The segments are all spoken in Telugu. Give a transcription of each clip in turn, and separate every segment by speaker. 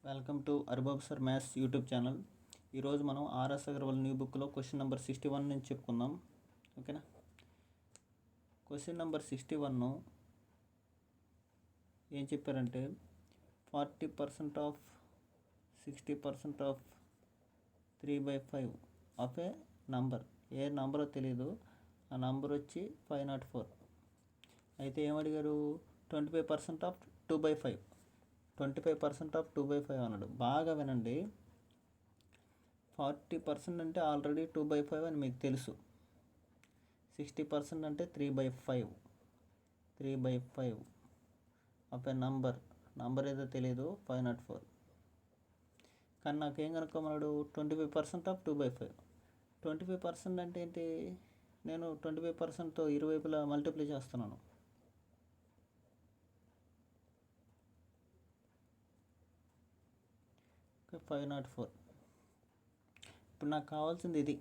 Speaker 1: Welcome to Aribabu sir maths YouTube channel. ఈరోజు మనం ఆర్ఎస్ అగర్వాల్ న్యూ బుక్లో క్వశ్చన్ నెంబర్ 61 నుంచి చెప్పుకుందాం. ఓకేనా. క్వశ్చన్ నెంబర్ 61 ఏం చెప్పారంటే 40% of 60% of 3/5 of a number. ఏ నంబరో తెలియదు, ఆ నంబర్ వచ్చి 504. అయితే ఏమడిగారు? 25% ఆఫ్ 2/5. 25% ఆఫ్ 2/5 అన్నాడు. బాగా వినండి. 40% అంటే ఆల్రెడీ 2/5 అని మీకు తెలుసు. 60% అంటే 3/5. 3/5 ఆఫ్ ఏ నంబర్ ఏదో తెలియదు, 504. కానీ నాకేం కనుక్కోమన్నాడు? 25% ఆఫ్ 2/5. 25% అంటే ఏంటి? నేను 25%తో ఇరువైపులా మల్టిప్లై చేస్తున్నాను. ఓకే, 504. ఇప్పుడు నాకు కావాల్సింది ఇది,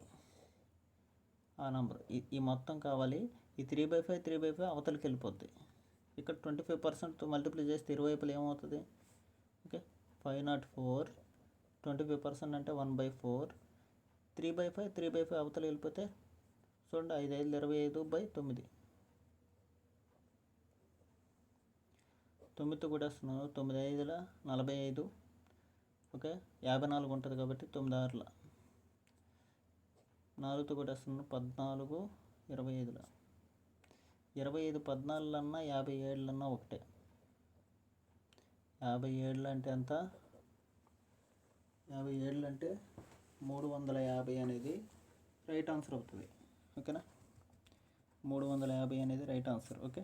Speaker 1: ఆ నంబర్. ఈ మొత్తం కావాలి. ఈ 3/5 అవతలకి వెళ్ళిపోద్ది. ఇక్కడ 25%తో మల్టిప్లై చేస్తే ఇరువైపులు ఏమవుతుంది? ఓకే, 504 25% అంటే 1/4. 3/5 అవతల వెళ్ళిపోతే చూడండి, 5 5 25/9. 9 కూడా వస్తున్నాను. 9 5 45. ఓకే, 54 ఉంటుంది కాబట్టి 9 6 4తో కూడా వస్తున్నాను. 14 25. 25 14 57 ఒకటే. 57 అంటే ఎంత? 57 అంటే 350 అనేది రైట్ ఆన్సర్ అవుతుంది. ఓకేనా, 350 అనేది right answer. Okay,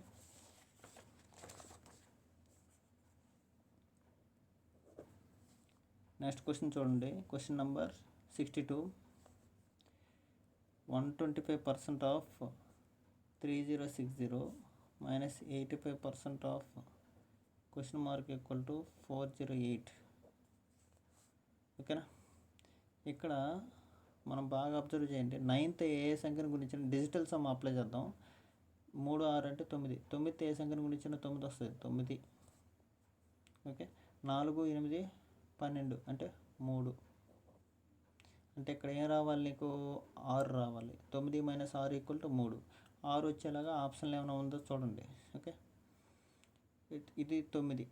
Speaker 1: next question చూడండి. Question number 62. 125% of 3060 minus 85% of question mark equal to 408. ఓకేనా. ఇక్కడ మనం బాగా అబ్జర్వ్ చేయండి. 9th ఏ సంఖ్యను గురించిన డిజిటల్ సమ్ అప్లై చేద్దాం. 3 6 అంటే 9. 9th ఏ సంఖ్యను గురించిన 9 వస్తుంది, 9. ఓకే, 4 8 12 అంటే 3. అంటే ఇక్కడ ఏం రావాలి? నీకు 6 రావాలి. 9 - 6 = 3. 6 వచ్చేలాగా ఆప్షన్లు ఏమైనా ఉందో చూడండి. ఓకే, ఇది 9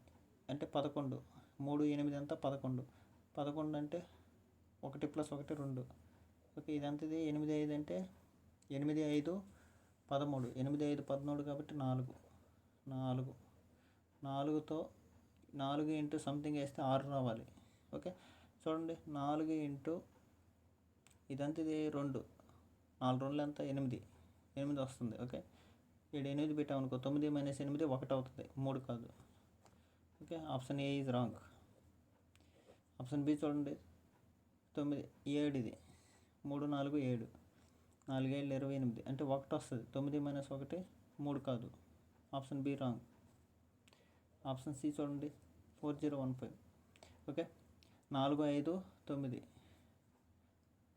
Speaker 1: అంటే 11. 3 8 అంతా 11. 11 అంటే 1 + 1 2. ఓకే, ఇదంతది 8 5 అంటే 8 5 13. 8 5 13 కాబట్టి 4. 4తో 4 ఇంటూ సంథింగ్ వేస్తే 6 రావాలి. ఓకే, చూడండి, 4 ఇంటూ ఇదంతది 2. 4 2 ఎంత? 8 వస్తుంది. ఓకే, 8 పెట్టామనుకో, 9 - 8 1 అవుతుంది, 3 కాదు. Okay, option A is wrong. Option B చూడండి, 9 7. ఇది 3 4 7. 4 7 28 అంటే 1 వస్తుంది. 9 - 1 3 కాదు. Option B wrong. Option C చూడండి, 4015. ఓకే, 4 5 9.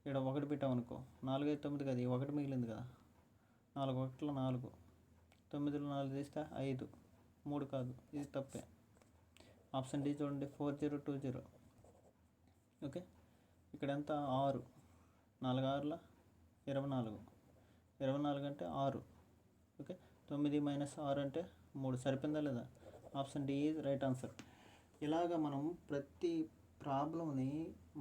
Speaker 1: ఇక్కడ 1 పెట్టామనుకో, 4 5 9 కదా, 1 మిగిలింది కదా. 4 1 4. 9లో 4 తీస్తే 5. 3 కాదు, ఇది తప్పే. ఆప్షన్ డి చూడండి, 4020. ఓకే, ఇక్కడ ఎంత? 6. 4 6 24. 24 అంటే 6. ఓకే, 9 - 6 అంటే 3. సరిపోయిందా లేదా? Option D is right answer. ఇలాగ మనం ప్రతి ప్రాబ్లమ్ని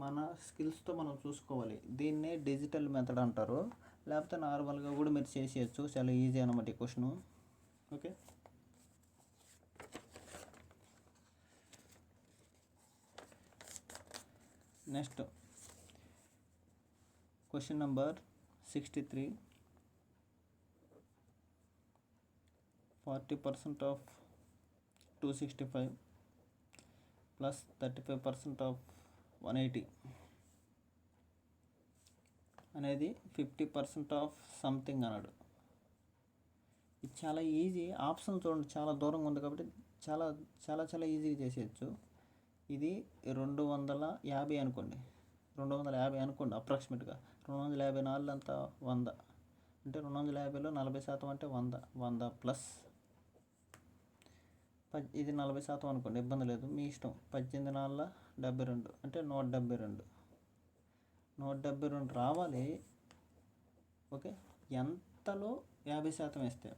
Speaker 1: మన స్కిల్స్తో మనం చూసుకోవాలి. దీన్నే డిజిటల్ మెథడ్ అంటారు, లేకపోతే నార్మల్గా కూడా మీరు చేసేయచ్చు. చాలా ఈజీ అనమాట ఈ question. Okay, next question number 63. 40% of 265 plus 35% of 180 అనేది 50% ఆఫ్ సంథింగ్ అన్నాడు. ఇది చాలా ఈజీ. ఆప్షన్ చూడండి, చాలా దూరంగా ఉంది కాబట్టి చాలా చాలా చాలా ఈజీగా చేసేయచ్చు. ఇది 250 అనుకోండి. 250 అనుకోండి అప్రాక్సిమేట్గా. 254 అంతా 100 అంటే 250లో 40% అంటే 100. 100 ప్లస్ ఇది 40% అనుకోండి, ఇబ్బంది లేదు, మీ ఇష్టం. 18 నాలుగు 72 అంటే 172. 172 రావాలి. ఓకే, ఎంతలో 50% వేస్తే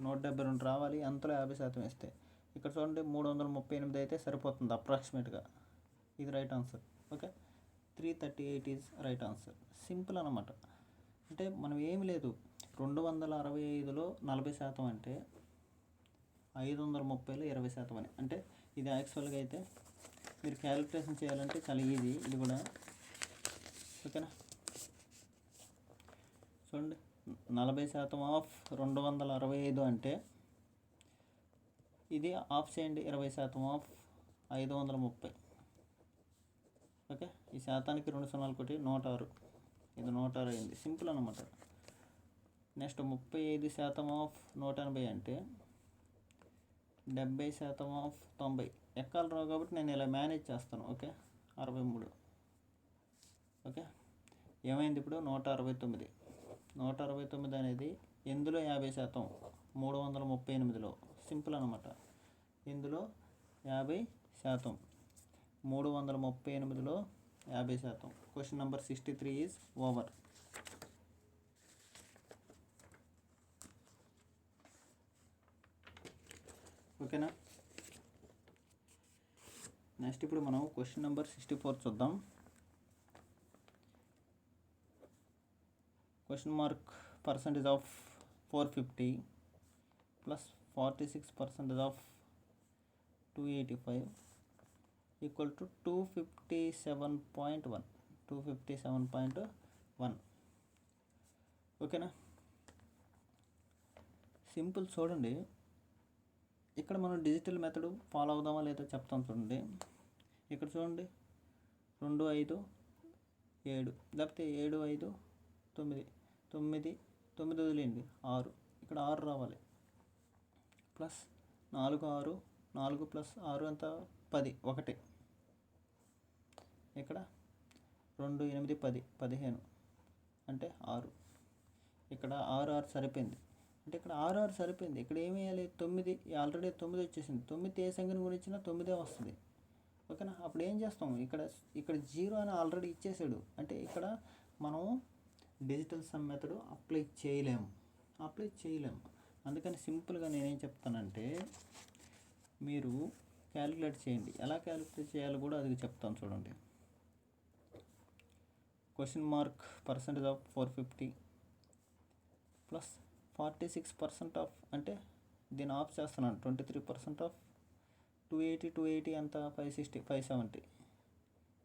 Speaker 1: 172 రావాలి, ఎంతలో 50% వేస్తే. ఇక్కడ చూడండి 338 అయితే సరిపోతుంది అప్రాక్సిమేట్గా. ఇది right answer. Okay, 338 is right answer. Simple అన్నమాట. అంటే మనం ఏమి లేదు, 265లో 40% అంటే 530లో 20% అని. అంటే ఇది యాక్చువల్గా అయితే మీరు క్యాలిక్యులేషన్ చేయాలంటే చాలా ఈజీ ఇది కూడా. ఓకేనా, చూడండి 40% ఆఫ్ 265 అంటే ఇది ఆఫ్ చేయండి, 20% ఆఫ్ 530. ఓకే, ఈ శాతానికి 2 సున్నాలు కొట్టి 106. ఇది 106 అయింది. సింపుల్ అన్నమాట. నెక్స్ట్ 35% ఆఫ్ 180 అంటే 70% ఆఫ్ 90. ఎక్కాలు రావు కాబట్టి నేను ఇలా మేనేజ్ చేస్తాను. ఓకే, 63. ఓకే, ఏమైంది ఇప్పుడు 169. 169 అనేది ఎందులో 50%? 338లో. సింపుల్ అనమాట. ఇందులో 50%, 338లో 50%. Question number 63 is over. ఓకేనా, నెక్స్ట్ ఇప్పుడు మనం క్వశ్చన్ నెంబర్ 64 చూద్దాం. Question mark percentage of 450 plus 46% of 285 equal to 257.1. 257.1. ఓకేనా, సింపుల్. చూడండి ఇక్కడ మనం డిజిటల్ మెథడ్ ఫాలో అవుదామా లేదా చెప్తాం. చూడండి ఇక్కడ చూడండి 2 5 7, లేకపోతే 7 5 9, 9 9 వదిలేయండి 6. ఇక్కడ 6 రావాలి. ప్లస్ 4 6, 4 ప్లస్ 6 ఎంత 10, 1. ఇక్కడ 2 8 10, 15 అంటే 6. ఇక్కడ 6 6 సరిపోయింది. అంటే ఇక్కడ 6 6 సరిపోయింది. ఇక్కడ ఏమి వేయాలి? 9. ఆల్రెడీ 9 వచ్చేసింది. 9 ఏ సంఖ్యను గురించినా 9 వస్తుంది. ఓకేనా, అప్పుడు ఏం చేస్తాం? ఇక్కడ 0 అని ఆల్రెడీ ఇచ్చేసాడు. అంటే ఇక్కడ మనం డిజిటల్ సమ్ మెథడ్ అప్లై చేయలేము. అందుకని సింపుల్గా నేనేం చెప్తానంటే మీరు క్యాలిక్యులేట్ చేయండి. ఎలా క్యాలిక్యులేట్ చేయాలో కూడా అది చెప్తాను. చూడండి question mark percentage of 450 plus 46% of, అంటే దీన్ని ఆఫ్ చేస్తున్నాను. 23% ఆఫ్ 280 ఎంత 560 570.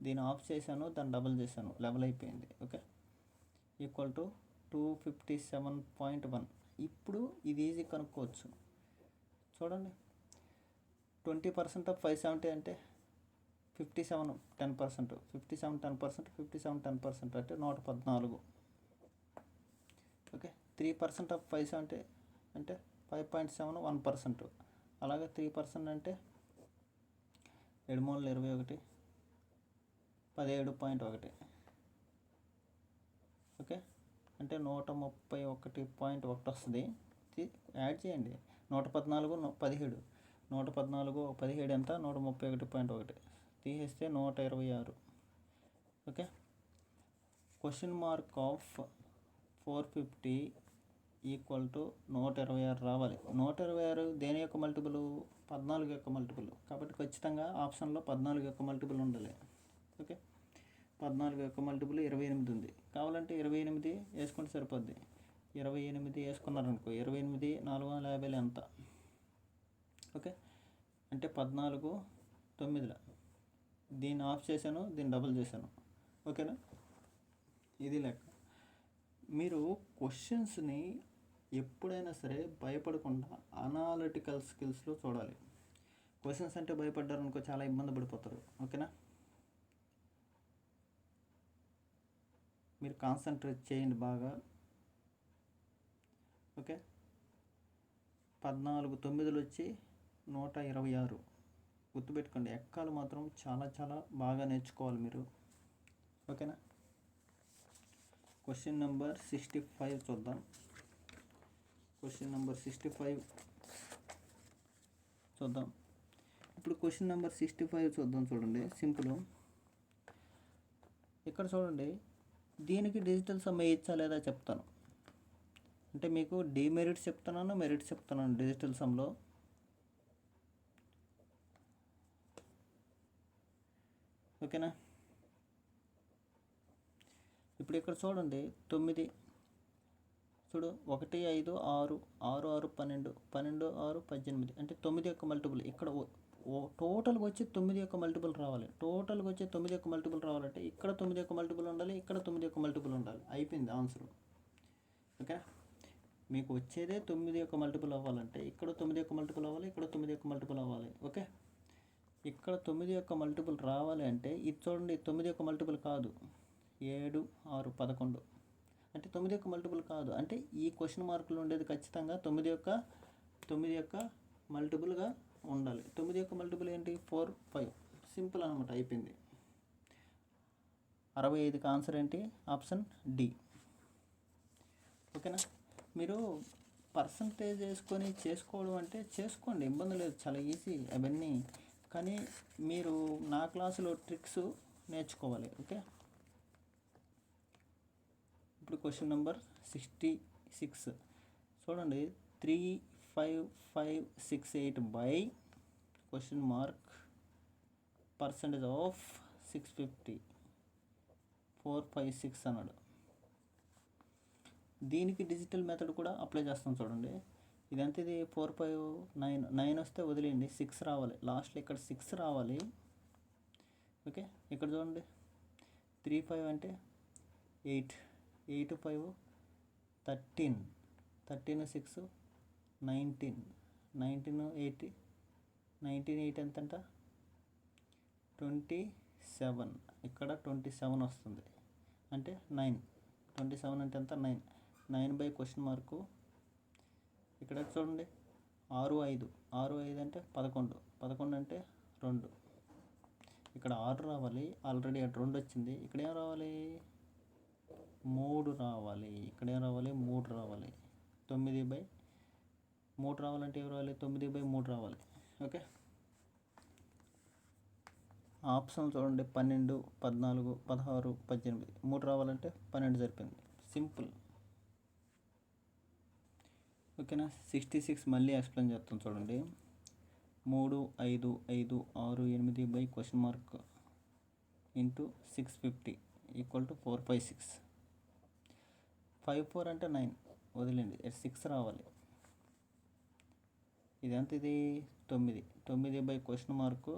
Speaker 1: దీన్ని ఆఫ్ చేశాను, దాన్ని డబుల్ చేశాను, లెవెల్ అయిపోయింది. Okay, equal to 257.1. ఇప్పుడు ఇది ఈజీ కనుక్కోవచ్చు. చూడండి 20% ఆఫ్ 570 అంటే 57 10%. 57 10%, 57 10% అంటే 114. ఓకే, 3% ఆఫ్ 570 అంటే 5.7 1%. అలాగే 3% అంటే 7 3 21 17.1. ఓకే, అంటే 131.1 వస్తుంది. యాడ్ చేయండి. 114 17, 114 17 ఎంత 131.1. తీసేస్తే 126. Okay, question mark of 450 equal to 126 రావాలి. 126 దేని యొక్క మల్టిపుల్? 14 యొక్క మల్టిపుల్. కాబట్టి ఖచ్చితంగా ఆప్షన్లో 14 యొక్క మల్టిపుల్ ఉండాలి. ఓకే, 14 యొక్క మల్టిపుల్ 28 ఉంది. కావాలంటే 28 వేసుకుంటే సరిపోద్ది. 28 వేసుకున్నారనుకో, 28 450 ఎంత? ఓకే, అంటే 14 9. దీన్ని ఆఫ్ చేశాను, దీన్ని డబుల్ చేశాను. ఓకేనా, ఇది లెక్క. మీరు క్వశ్చన్స్ని ఎప్పుడైనా సరే భయపడకుండా అనాలిటికల్ స్కిల్స్లో చూడాలి. క్వశ్చన్స్ అంటే భయపడ్డారనుకో చాలా ఇబ్బంది పడిపోతారు. ఓకేనా, మీరు కాన్సన్ట్రేట్ చేయండి బాగా. ఓకే, 14 9 వచ్చి 126. గుర్తుపెట్టుకోండి. ఎక్కాలు మాత్రం చాలా చాలా బాగా నేర్చుకోవాలి మీరు. ఓకేనా, క్వశ్చన్ నెంబర్ 65 చూద్దాం. క్వశ్చన్ నెంబర్ 65 చూద్దాం. ఇప్పుడు క్వశ్చన్ నెంబర్ 65 చూద్దాం. చూడండి, సింపుల్. ఇక్కడ చూడండి, దీనికి డిజిటల్ సమ్ వేయచ్చా లేదా చెప్తాను. అంటే మీకు డిమెరిట్స్ చెప్తున్నాను, మెరిట్స్ చెప్తున్నాను డిజిటల్ సమ్లో. ఓకేనా? ఇప్పుడు ఇక్కడ చూడండి 9 చూడు, 1 5 6 6 6 12 12 6 18 అంటే 9 యొక్క మల్టిపుల్. ఇక్కడ టోటల్గా వచ్చి 9 యొక్క మల్టిపుల్ రావాలి. టోటల్గా వచ్చి 9 యొక్క మల్టిపుల్ రావాలంటే ఇక్కడ 9 యొక్క మల్టిపుల్ ఉండాలి, ఇక్కడ 9 యొక్క మల్టిపుల్ ఉండాలి. అయిపోయింది ఆన్సర్. ఓకే, మీకు వచ్చేదే 9 యొక్క మల్టిపుల్ అవ్వాలంటే ఇక్కడ 9 యొక్క మల్టిపుల్ అవ్వాలి, ఇక్కడ 9 యొక్క మల్టిపుల్ అవ్వాలి. ఓకే, ఇక్కడ 9 యొక్క మల్టిపుల్ రావాలి అంటే ఇది చూడండి, 9 యొక్క మల్టిపుల్ కాదు, 7 6 11 అంటే 9 యొక్క మల్టిపుల్ కాదు. అంటే ఈ క్వశ్చన్ మార్కులు ఉండేది ఖచ్చితంగా 9 యొక్క మల్టిపుల్గా ఉండాలి. 9 యొక్క మల్టిపుల్ ఏంటి? 4 5. సింపుల్ అనమాట, అయిపోయింది. 65కి ఆన్సర్ ఏంటి? Option D. ఓకేనా? మీరు పర్సంటేజ్ వేసుకొని చేసుకోవడం అంటే చేసుకోండి, ఇబ్బంది లేదు, చాలా ఈజీ అవన్నీ. కానీ మీరు నా క్లాసులో ట్రిక్స్ నేర్చుకోవాలి. ఓకే, ఇప్పుడు క్వశ్చన్ నెంబర్ 66 చూడండి. 3 5 5 6 8 by question mark percentage of 650 4 5 6 అన్నాడు. దీనికి డిజిటల్ మెథడ్ కూడా అప్లై చేస్తాం. చూడండి, ఇదంతా ఇది 4 5 9 9 వస్తే వదిలేయండి, 6 రావాలి లాస్ట్లో. ఇక్కడ 6 రావాలి. ఓకే, ఇక్కడ చూడండి 3 5 అంటే 8 8 5 13 13 6 19 19 8 19 8 ఎంతంట 27. ఇక్కడ 27 వస్తుంది అంటే 9. 27 అంటే ఎంత? 9. 9 బై క్వశ్చన్ మార్కు. ఇక్కడ చూడండి 6 5 6 5 అంటే 11 11 అంటే 2. ఇక్కడ 6 రావాలి, ఆల్రెడీ అటు 2 వచ్చింది. ఇక్కడ ఏం రావాలి? 3 రావాలి. ఇక్కడ ఏం రావాలి? 3 రావాలి. 9 బై 3 రావాలంటే ఏం రావాలి? 9 బై 3 రావాలి. ఓకే, ఆప్షన్ చూడండి 12 14 16 18. 3 రావాలంటే 12 సరిపోయింది. సింపుల్. ఓకేనా? 66 మళ్ళీ ఎక్స్ప్లెయిన్ చేస్తాం. చూడండి, 3 5 5 6 8 by question mark into 650 equal to 4 5 6. 5 4 అంటే 9, వదిలేండి, 6 రావాలి. ఇదంతా ఇది 9. 9 బై క్వశ్చన్ మార్కు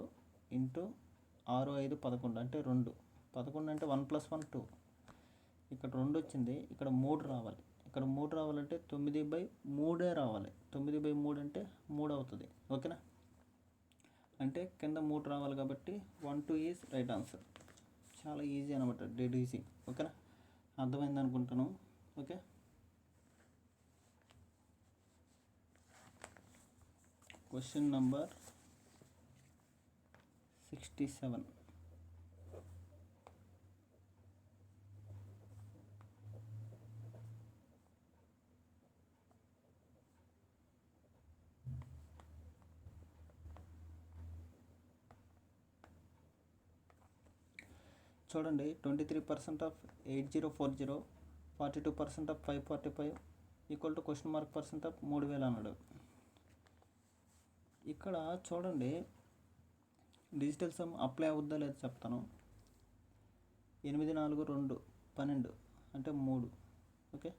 Speaker 1: ఇంటూ 6 5 11 అంటే 2. 11 అంటే 1 + 1 2. ఇక్కడ 2 వచ్చింది, ఇక్కడ 3 రావాలి. ఇక్కడ 3 రావాలంటే 9 బై 3 రావాలి. 9 బై 3 అంటే 3 అవుతుంది. ఓకేనా? అంటే కింద 3 రావాలి కాబట్టి 1 2 ఈజ్ రైట్ ఆన్సర్. చాలా ఈజీ అనమాట, డెడ్ ఈజీ. ఓకేనా? అర్థమైంది అనుకుంటాను. Okay, question number 67. చూడండి, 23% of 8040 42% of 545 equal to question mark percent of 3000 అన్నాడు. ఇక్కడ చూడండి, డిజిటల్ సమ్ అప్లై అవుద్దా లేదా చెప్తాను. 8 4 2 12 అంటే 3. ఓకే,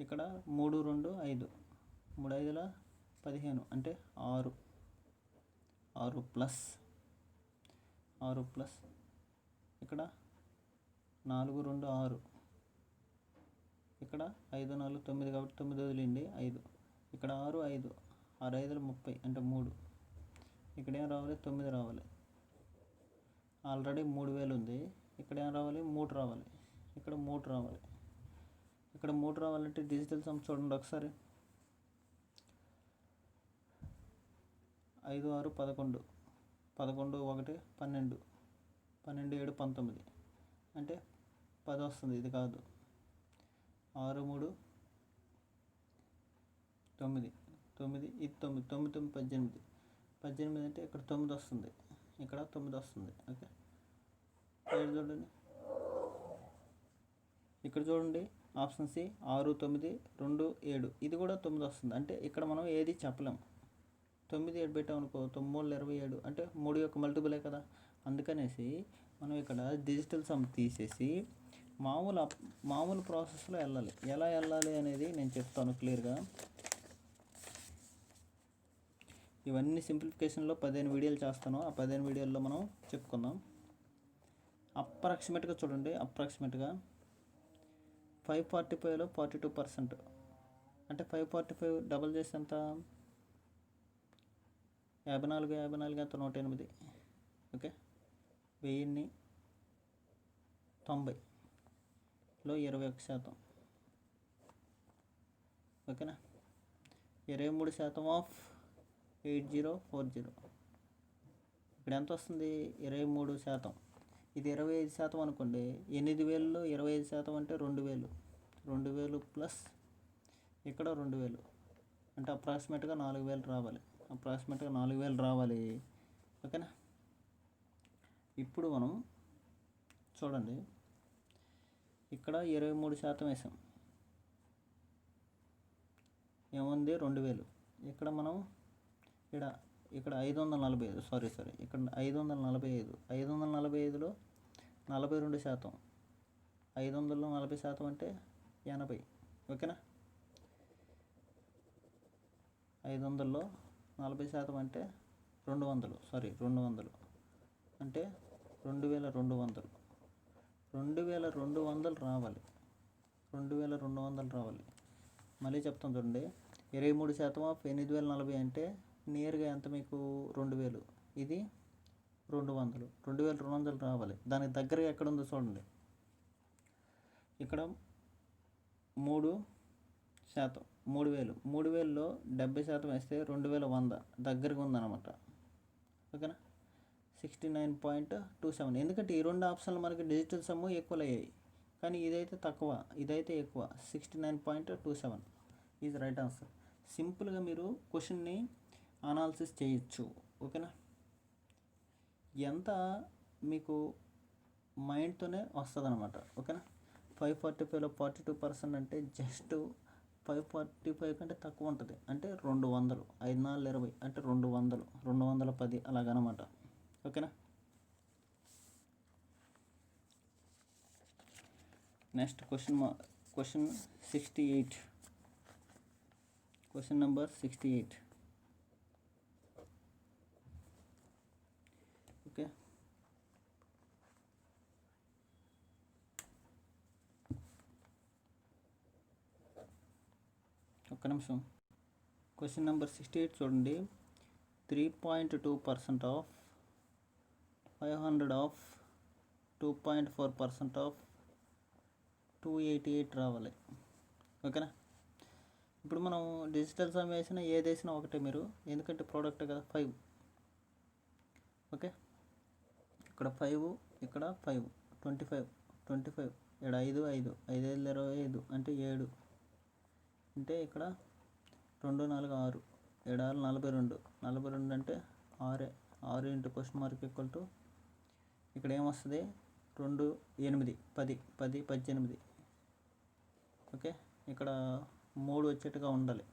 Speaker 1: ఇక్కడ 3 2 5 3 5 15 అంటే 6 6 ప్లస్ 6 ప్లస్ ఇక్కడ 4 2 6. ఇక్కడ 5 4 9 కాబట్టి 9 వదిలేండి 5. ఇక్కడ 6 5 6 5 30 అంటే 3. ఇక్కడ ఏం రావాలి? 9 రావాలి. ఆల్రెడీ 3000 ఉంది. ఇక్కడ ఏం రావాలి? 3 రావాలి. ఇక్కడ 3 రావాలి. ఇక్కడ 3 రావాలంటే డిజిటల్ సమ్ చూడండి ఒకసారి. 5 6 11 11 1 12 12 7 19 అంటే 10 వస్తుంది. ఇది కాదు. 6 3 9 9 ఇది 9 9 9 18 18 అంటే ఇక్కడ 9 వస్తుంది, ఇక్కడ 9 వస్తుంది. ఓకే, ఇక్కడ చూడండి, ఇక్కడ చూడండి ఆప్షన్ సి 6, 9, 2, 7 ఇది కూడా 9 వస్తుంది. అంటే ఇక్కడ మనం ఏది చెప్పలేం. 9, 7 పెట్టామనుకో 9, 27 అంటే 3 యొక్క మల్టిపులే కదా. అందుకనేసి మనం ఇక్కడ డిజిటల్ సమ్ తీసేసి మామూలు ప్రాసెస్లో వెళ్ళాలి. ఎలా వెళ్ళాలి అనేది నేను చెప్తాను క్లియర్గా. ఇవన్నీ సింప్లిఫికేషన్లో 15 వీడియోలు చేస్తాను. ఆ 15 వీడియోల్లో మనం చెప్పుకుందాం. అప్రాక్సిమేట్గా చూడండి, అప్రాక్సిమేట్గా 545లో 42%. అంటే 545 డబల్ చేస్తే ఎంత? 54, 54 ఎంత? 108. ఓకే, 1090లో 21%. ఓకేనా, 23% ఆఫ్ 8040. ఇక్కడ ఎంత వస్తుంది? 23%. ఇది 25% అనుకోండి. 8000లో 25% అంటే 2000. 2000 ప్లస్ ఇక్కడ 2000 అంటే అప్రాక్సిమేట్గా 4000 రావాలి. అప్రాక్సిమేట్గా 4000 రావాలి. ఓకేనా, ఇప్పుడు మనం చూడండి, ఇక్కడ 23% వేసాం, ఏముంది? 2000. ఇక్కడ మనం ఇక్కడ 545, సారీ ఇక్కడ 545. 545లో 42%. 500లో 40% అంటే 80. ఓకేనా, 500లో 40% అంటే 200. సారీ 200 అంటే 2200. 2200 రావాలి. 2200 రావాలి. మళ్ళీ చెప్తాను చూడండి, 23% ఆఫ్ 8040 అంటే నియర్గా ఎంత మీకు? 2000. ఇది 200. 2200 రావాలి. దానికి దగ్గరగా ఎక్కడ ఉందో చూడండి, ఇక్కడ 3%. 3000. 3000లో 70% వేస్తే 2100 దగ్గరగా ఉందన్నమాట. ఓకేనా, 69.27. ఎందుకంటే ఈ రెండు ఆప్షన్లు మనకి డిజిటల్ సమ్ ఈక్వల్ అయ్యాయి, కానీ ఇదైతే తక్కువ, ఇదైతే ఎక్కువ. 69.27 ఈజ్ రైట్ ఆన్సర్. సింపుల్గా మీరు క్వశ్చన్ని అనాలిసిస్ చేయొచ్చు. ఓకేనా, ఎంత మీకు మైండ్తోనే వస్తుంది అనమాట. ఓకేనా, 545లో 42% అంటే జస్ట్ 545 కంటే తక్కువ ఉంటుంది. అంటే 200. 5, 4, 20 అంటే 200, 210 అలాగనమాట. ఓకేనా, next question 68. Question number 68. Okay, ఒక్క నిమిషం. క్వశ్చన్ నెంబర్ 68 చూడండి. 3.2% ఆఫ్ 500 ఆఫ్ 2.4% ఆఫ్ 288 రావాలి. ఓకేనా, ఇప్పుడు మనం డిజిటల్ సమ్ వేసినా ఏది వేసినా ఒకటే మీరు, ఎందుకంటే ప్రోడక్ట్ కదా. 5. ఓకే, ఇక్కడ 5, ఇక్కడ 5, 25, 25, ఇక్కడ 5, 5, 5, 25 అంటే 7. అంటే ఇక్కడ 2, 4, 6, 7, 6, 42. 42 అంటే 6. 6 into question mark equal to ఇక్కడ ఏమొస్తుంది? 2, 8, 10, 10, 18. ఓకే, ఇక్కడ 3 వచ్చేట్టుగా ఉండాలి.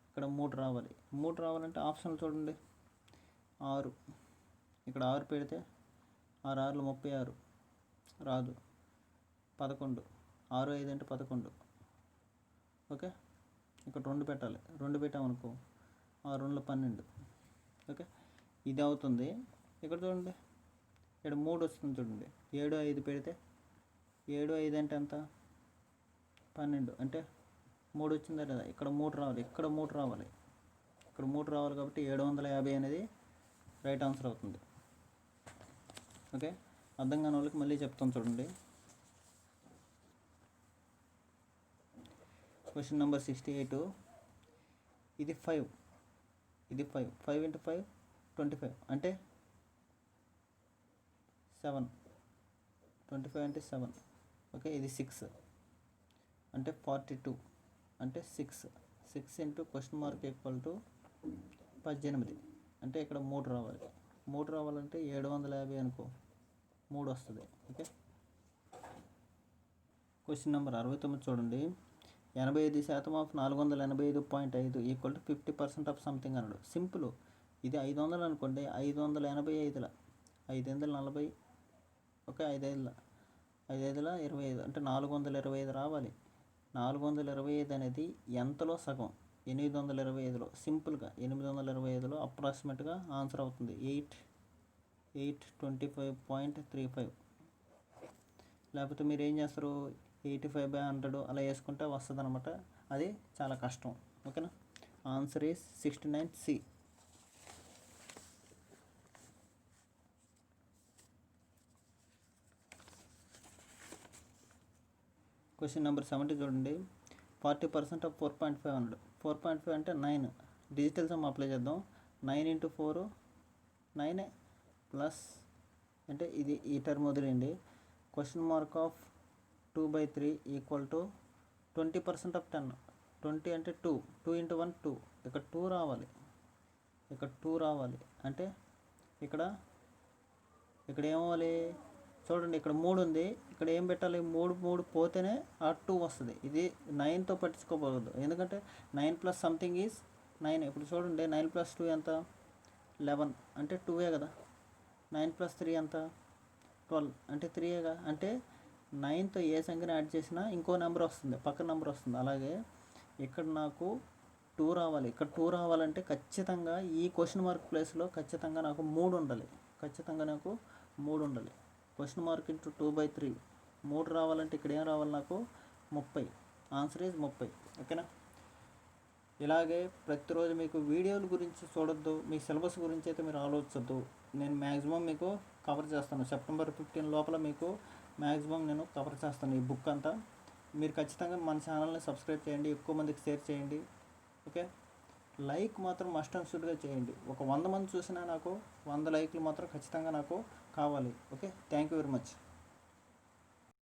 Speaker 1: ఇక్కడ 3 రావాలి. 3 రావాలంటే ఆప్షన్లు చూడండి. 6, ఇక్కడ 6 పెడితే 6, 6లు 36 రాదు. 11, 6, 5 అంటే 11. ఓకే, ఇక్కడ 2 పెట్టాలి. 2 పెట్టామనుకో 6, 2లు 12. ఓకే, ఇది అవుతుంది. ఇక్కడ చూడండి, ఇక్కడ 3 వస్తుంది చూడండి. 7, 5 పెడితే 7, 5 అంటే ఎంత? 12. అంటే 3 వచ్చిందా లేదా? ఇక్కడ 3 రావాలి, ఇక్కడ 3 రావాలి, ఇక్కడ 3 రావాలి. కాబట్టి 750 అనేది రైట్ ఆన్సర్ అవుతుంది. ఓకే, అర్థం కాని వాళ్ళకి మళ్ళీ చెప్తాను చూడండి. Question number 68. ఇది 5, ఇది 5. 5 ఇంటూ 5 25 అంటే 7. 25 అంటే 7. ఓకే, ఇది 6 అంటే 42 అంటే 6. 6 into question mark equal to 18 అంటే ఇక్కడ 3 రావాలి. 3 రావాలంటే 750 అనుకో, 3 వస్తుంది. ఓకే. క్వశ్చన్ నెంబర్ 69 చూడండి. 85% of 485.5 equal to 50% of something అన్నాడు. సింపుల్. ఇది 500 అనుకోండి, 585 5 ఓకే, 5 25 అంటే 425 రావాలి. 425 అనేది ఎంతలో సగం? 825లో. సింపుల్గా 825లో అప్రాక్సిమేట్గా ఆన్సర్ అవుతుంది 825.35. లేకపోతే మీరు ఏం చేస్తారు, 85/100 అలా వేసుకుంటే వస్తుంది అనమాట. అది చాలా కష్టం. ఓకేనా. Answer is 69C. Question number 70 చూడండి. 40% ఆఫ్ 4.5 అన్నాడు. 4.5 అంటే 9. డిజిటల్ సమ్ అప్లై చేద్దాం. 9 × 4 9 ప్లస్ అంటే ఇది ఈ టర్మ్ వదిలేండి. Question mark of 2/3 equal to 20% of 10. 20 అంటే 2 × 1 2. ఇక్కడ 2 రావాలి. అంటే ఇక్కడ ఏమవ్వాలి చూడండి. ఇక్కడ 3 ఉంది. ఇక్కడ ఏం పెట్టాలి, 3 పోతేనే ఆ 2 వస్తుంది. ఇది 9తో పట్టించుకోకూడదు, ఎందుకంటే 9 ప్లస్ సంథింగ్ ఈజ్ 9. ఇప్పుడు చూడండి, 9 + 2 ఎంత? 11 అంటే 2ఏ కదా. 9 + 3 ఎంత? 12 అంటే 3ఏగా. అంటే 9తో ఏ సంఖ్యను యాడ్ చేసినా ఇంకో నెంబర్ వస్తుంది, పక్కన నెంబర్ వస్తుంది. అలాగే ఇక్కడ నాకు 2 రావాలి. ఇక్కడ 2 రావాలంటే ఖచ్చితంగా ఈ క్వశ్చన్ మార్క్ ప్లేస్లో ఖచ్చితంగా నాకు 3 ఉండాలి. క్వశ్చన్ మార్క్ ఇంటూ 2/3 3 రావాలంటే ఇక్కడ ఏం రావాలి నాకు? 30. Answer is 30. ఓకేనా. ఇలాగే ప్రతిరోజు మీకు వీడియోల గురించి చూడొద్దు, మీ సిలబస్ గురించి అయితే మీరు ఆలోచించద్దు. నేను మ్యాక్సిమం మీకు కవర్ చేస్తాను. సెప్టెంబర్ 15 లోపల మీకు మ్యాక్సిమం నేను కవర్ చేస్తాను ఈ బుక్ అంతా. మీరు ఖచ్చితంగా మన ఛానల్ని సబ్స్క్రైబ్ చేయండి, ఎక్కువ మందికి షేర్ చేయండి. ఓకే. లైక్ మాత్రం మస్ట్ అండ్ షుడ్గా చేయండి. ఒక 100 మంది చూసినా నాకు 100 లైక్లు మాత్రం ఖచ్చితంగా నాకు కావాలి. Okay. Thank you very much.